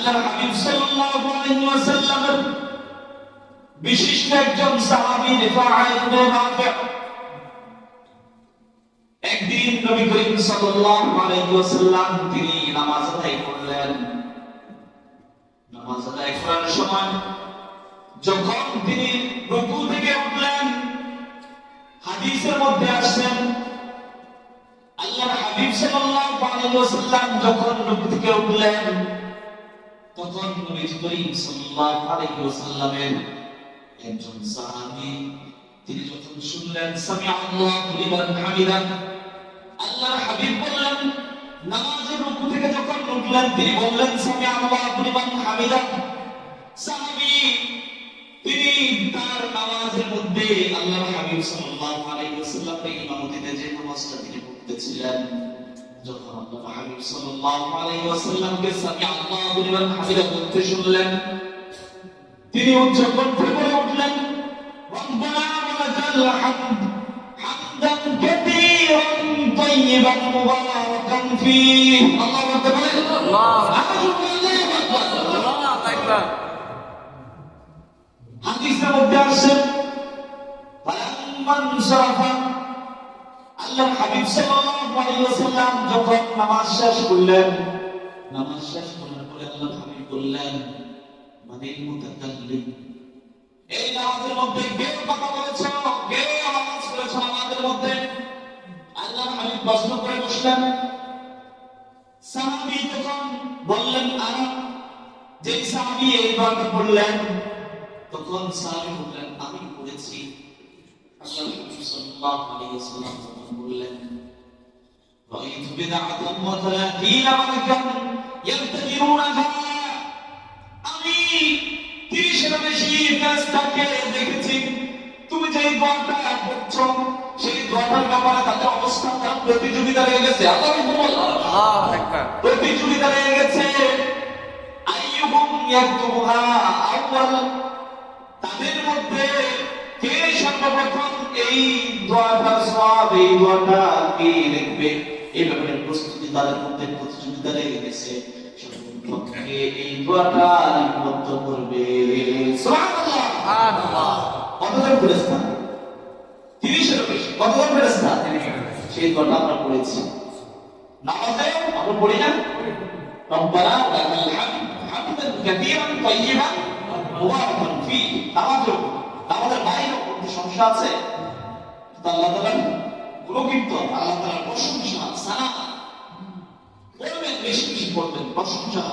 আল্লাহর হাবিব সাল্লাল্লাহু আলাইহি ওয়াসাল্লামের বিশিষ্ট একজন সাহাবী রিফাআ ইবনে রাফি' একদিন নবী করিম সাল্লাল্লাহু আলাইহি ওয়াসাল্লাম তিনি নামাজ আদায় করলেন। নামাজ আদায় করার সময় যখন তিনি রুকু থেকে উঠলেন, হাদিসের মধ্যে আসেন আল্লাহর হাবিব সাল্লাল্লাহু আলাইহি ওয়াসাল্লাম যখন রুকু থেকে উঠলেন, তখন নবী করিম সাল্লাল্লাহু আলাইহি ওয়াসাল্লামের একজন সাহাবী তিনি যখন শুনলেন সামিআল্লাহু লিমান হামিদা, আল্লাহর হাবিব বললেন, নামাজের রুকু থেকে যখন উঠলেন তিনি বললেন সামিআল্লাহু লিমান হামিদা। সাহাবী তিনি তার নামাজের মধ্যে আল্লাহর হাবিব সাল্লাল্লাহু আলাইহি ওয়াসাল্লামের ইমামতিতে যে নামাজটা তিনি পড়তেছিলেন, যখন আল্লাহর হাবিব সাল্লাল্লাহু আলাইহি ওয়াসাল্লামকে সামিআল্লাহু লিমান হামিদা বলতে শুনলেন, তিনি উচ্চ কণ্ঠে বলে উঠলেন, রব্বানা ওয়ালাকাল হামদ হামদান কাসীরান তাইয়িবান মুবারাকান ফীহি। আল্লাহু আকবার, আল্লাহু আকবার। হাদিসের মধ্যে আসে ফালাম্মান সারাফা, আল্লাহর হাবিব সাল্লাল্লাহু আলাইহি ওয়াসাল্লাম যখন নামাজ শেষ করলেন, নামাজ শেষ করার পরে আল্লাহর হাবিব বললেন, মানিল মুতাকাল্লিম, এই নামাজের মধ্যে কে কথা বলেছো, কে আওয়াজ করেছো নামাজের মধ্যে? আল্লাহর হাবিব প্রশ্ন করে বসলেন। সাহাবী তখন বললেন আনা, যে সাহাবী এই কথা বললেন, তখন সাহাবী বললেন আমি পড়েছি। আল্লাহর হাবিব সাল্লাল্লাহু আলাইহি ওয়াসাল্লাম তখন বললেন, রাআইতু বিদআতান ওয়া 30 মালাকান ইয়াবতাদিরুনাহা, আমি 30 এর বেশি ফেরেশতাকে দেখেছি, তুমি যে দোয়াটা পড়ছো সেই দোয়াটার ব্যাপারে তাদের অবস্থান তার প্রতিযোগিতা লেগে গেছে। আল্লাহু আকবার, প্রতিযোগিতা লেগে গেছে। আইয়ুহুম ইয়াকতুবুহা আউয়াল, তাদের মধ্যে কে সর্বপ্রথম এই দোয়াটার সওয়াব, এই দোয়াটা কে লিখবে, এই ব্যাপারে প্রস্তুতি তাদের মধ্যে প্রতিযোগিতা লেগে গেছে। সর্বপ্রথম এই দোয়াটা লিপিবদ্ধ করবে। সুবহানাল্লাহ, সুবহানাল্লাহ। কতজন ফেরেশতা? 30 এর বেশি। কতজন ফেরেশতা? সেই দোয়াটা আমরা পড়েছি নামাজে, আমরা পড়ি না? রব্বানা ওয়ালাকাল হামদ হামদান কাসীরান তাইয়িবান মুবারাকান ফীহি। নামাজের বাইরে কোনো সমস্যা আছে? আল্লাহ তাআলার গুণকীর্তন, আল্লাহ তাআলার প্রশংসা, সানা করবেন, বেশি বেশি করবেন, প্রশংসা